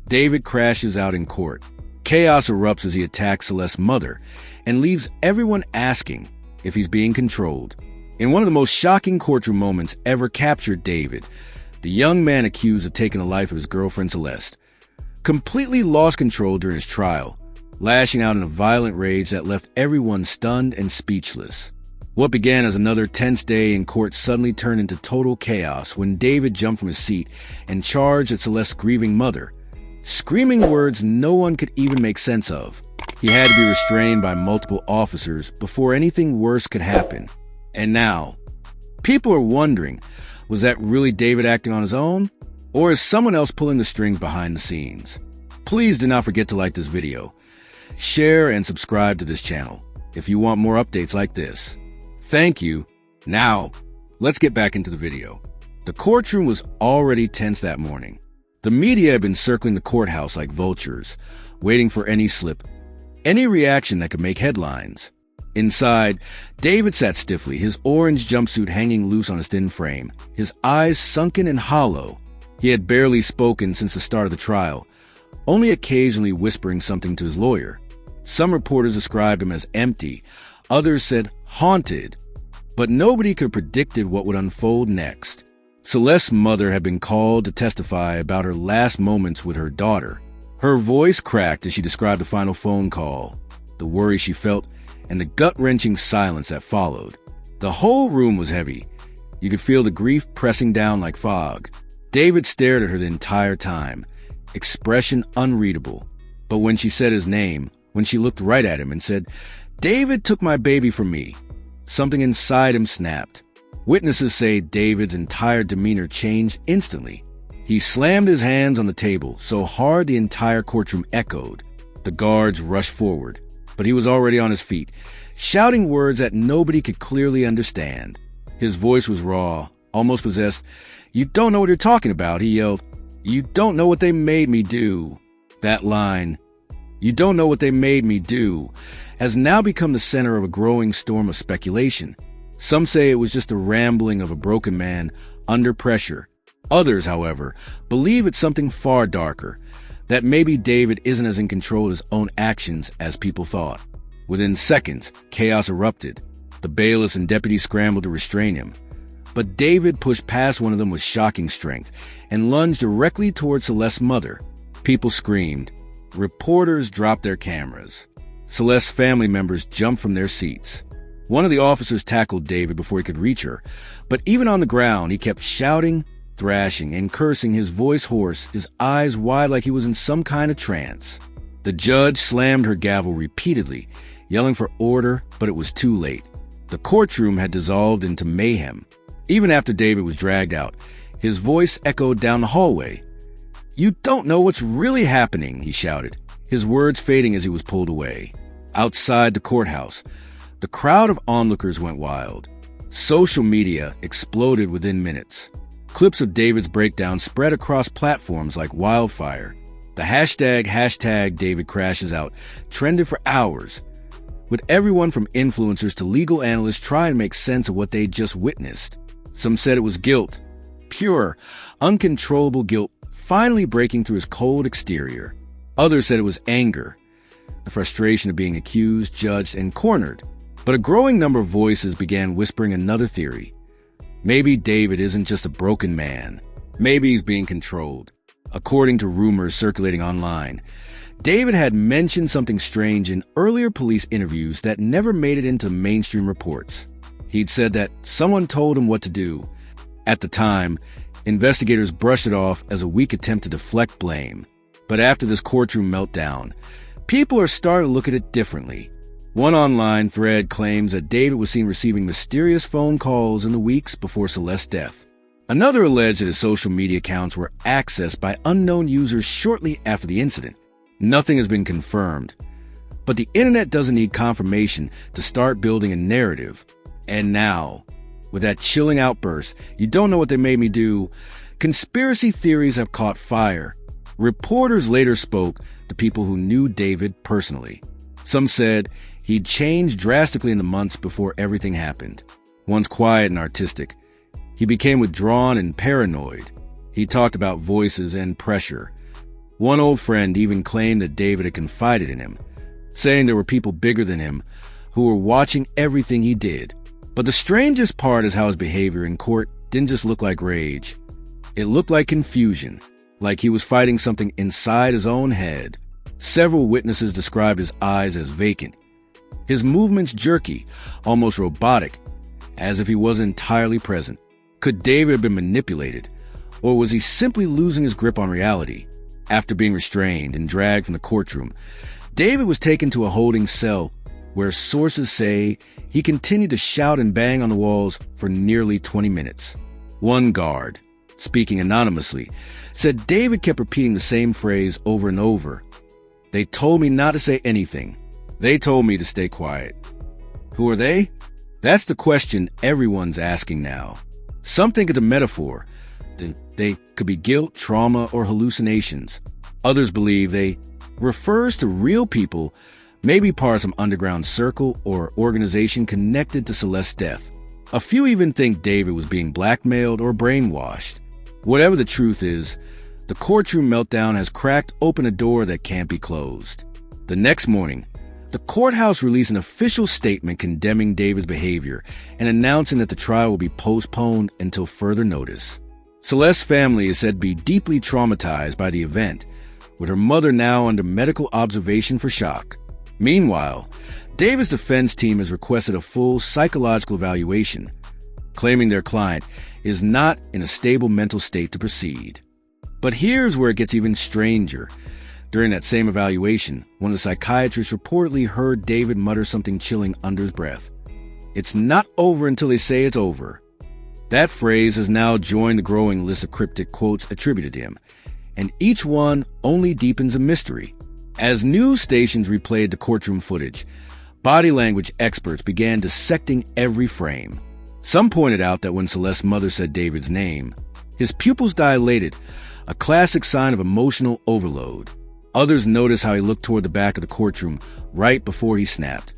David crashes out in court. Chaos erupts as he attacks Celeste's mother and leaves everyone asking if he's being controlled. In one of the most shocking courtroom moments ever captured David, the young man accused of taking the life of his girlfriend Celeste, completely lost control during his trial, lashing out in a violent rage that left everyone stunned and speechless. What began as another tense day in court suddenly turned into total chaos when David jumped from his seat and charged at Celeste's grieving mother, screaming words no one could even make sense of. He had to be restrained by multiple officers before anything worse could happen. And now, people are wondering, was that really David acting on his own? Or is someone else pulling the strings behind the scenes? Please do not forget to like this video, share and subscribe to this channel if you want more updates like this. Thank you. Now, let's get back into the video. The courtroom was already tense that morning. The media had been circling the courthouse like vultures, waiting for any slip, any reaction that could make headlines. Inside, David sat stiffly, his orange jumpsuit hanging loose on his thin frame, his eyes sunken and hollow. He had barely spoken since the start of the trial, only occasionally whispering something to his lawyer. Some reporters described him as empty, others said haunted, but nobody could have predicted what would unfold next. Celeste's mother had been called to testify about her last moments with her daughter. Her voice cracked as she described the final phone call, the worry she felt, and the gut-wrenching silence that followed. The whole room was heavy. You could feel the grief pressing down like fog. David stared at her the entire time, expression unreadable. But when she said his name, when she looked right at him and said, "David took my baby from me," something inside him snapped. Witnesses say David's entire demeanor changed instantly. He slammed his hands on the table so hard the entire courtroom echoed. The guards rushed forward, but he was already on his feet, shouting words that nobody could clearly understand. His voice was raw, almost possessed. "You don't know what you're talking about," he yelled. "You don't know what they made me do." That line, "You don't know what they made me do," has now become the center of a growing storm of speculation. Some say it was just the rambling of a broken man under pressure. Others, however, believe it's something far darker, that maybe David isn't as in control of his own actions as people thought. Within seconds, chaos erupted. The bailiffs and deputies scrambled to restrain him. But David pushed past one of them with shocking strength and lunged directly towards Celeste's mother. People screamed. Reporters dropped their cameras. Celeste's family members jumped from their seats. One of the officers tackled David before he could reach her, but even on the ground, he kept shouting, thrashing, and cursing, his voice hoarse, his eyes wide like he was in some kind of trance. The judge slammed her gavel repeatedly, yelling for order, but it was too late. The courtroom had dissolved into mayhem. Even after David was dragged out, his voice echoed down the hallway. "You don't know what's really happening," he shouted, his words fading as he was pulled away. Outside the courthouse, the crowd of onlookers went wild. Social media exploded within minutes. Clips of David's breakdown spread across platforms like wildfire. The hashtag David crashes out trended for hours, with everyone from influencers to legal analysts trying to make sense of what they'd just witnessed. Some said it was guilt, pure, uncontrollable guilt finally breaking through his cold exterior. Others said it was anger, the frustration of being accused, judged, and cornered. But a growing number of voices began whispering another theory. Maybe David isn't just a broken man. Maybe he's being controlled. According to rumors circulating online, David had mentioned something strange in earlier police interviews that never made it into mainstream reports. He'd said that someone told him what to do. At the time, investigators brushed it off as a weak attempt to deflect blame. But after this courtroom meltdown, people are starting to look at it differently. One online thread claims that David was seen receiving mysterious phone calls in the weeks before Celeste's death. Another alleged that his social media accounts were accessed by unknown users shortly after the incident. Nothing has been confirmed, but the internet doesn't need confirmation to start building a narrative. And now, with that chilling outburst, "You don't know what they made me do," conspiracy theories have caught fire. Reporters later spoke to people who knew David personally. Some said he'd changed drastically in the months before everything happened. Once quiet and artistic, he became withdrawn and paranoid. He talked about voices and pressure. One old friend even claimed that David had confided in him, saying there were people bigger than him who were watching everything he did. But the strangest part is how his behavior in court didn't just look like rage. It looked like confusion, like he was fighting something inside his own head. Several witnesses described his eyes as vacant, his movements jerky, almost robotic, as if he wasn't entirely present. Could David have been manipulated, or was he simply losing his grip on reality? After being restrained and dragged from the courtroom, David was taken to a holding cell where sources say he continued to shout and bang on the walls for nearly 20 minutes. One guard, speaking anonymously, said David kept repeating the same phrase over and over. "They told me not to say anything. They told me to stay quiet." Who are they? That's the question everyone's asking now. Some think it's a metaphor. They could be guilt, trauma, or hallucinations. Others believe they refers to real people, maybe part of some underground circle or organization connected to Celeste's death. A few even think David was being blackmailed or brainwashed. Whatever the truth is, the courtroom meltdown has cracked open a door that can't be closed. The next morning, the courthouse released an official statement condemning David's behavior and announcing that the trial will be postponed until further notice. Celeste's family is said to be deeply traumatized by the event, with her mother now under medical observation for shock. Meanwhile, David's defense team has requested a full psychological evaluation, claiming their client is not in a stable mental state to proceed. But here's where it gets even stranger. During that same evaluation, one of the psychiatrists reportedly heard David mutter something chilling under his breath. "It's not over until they say it's over." That phrase has now joined the growing list of cryptic quotes attributed to him, and each one only deepens a mystery. As news stations replayed the courtroom footage, body language experts began dissecting every frame. Some pointed out that when Celeste's mother said David's name, his pupils dilated, a classic sign of emotional overload. Others noticed how he looked toward the back of the courtroom right before he snapped,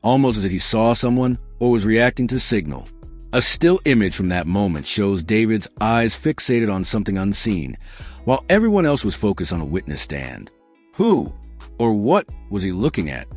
almost as if he saw someone or was reacting to a signal. A still image from that moment shows David's eyes fixated on something unseen, while everyone else was focused on a witness stand. Who or what was he looking at?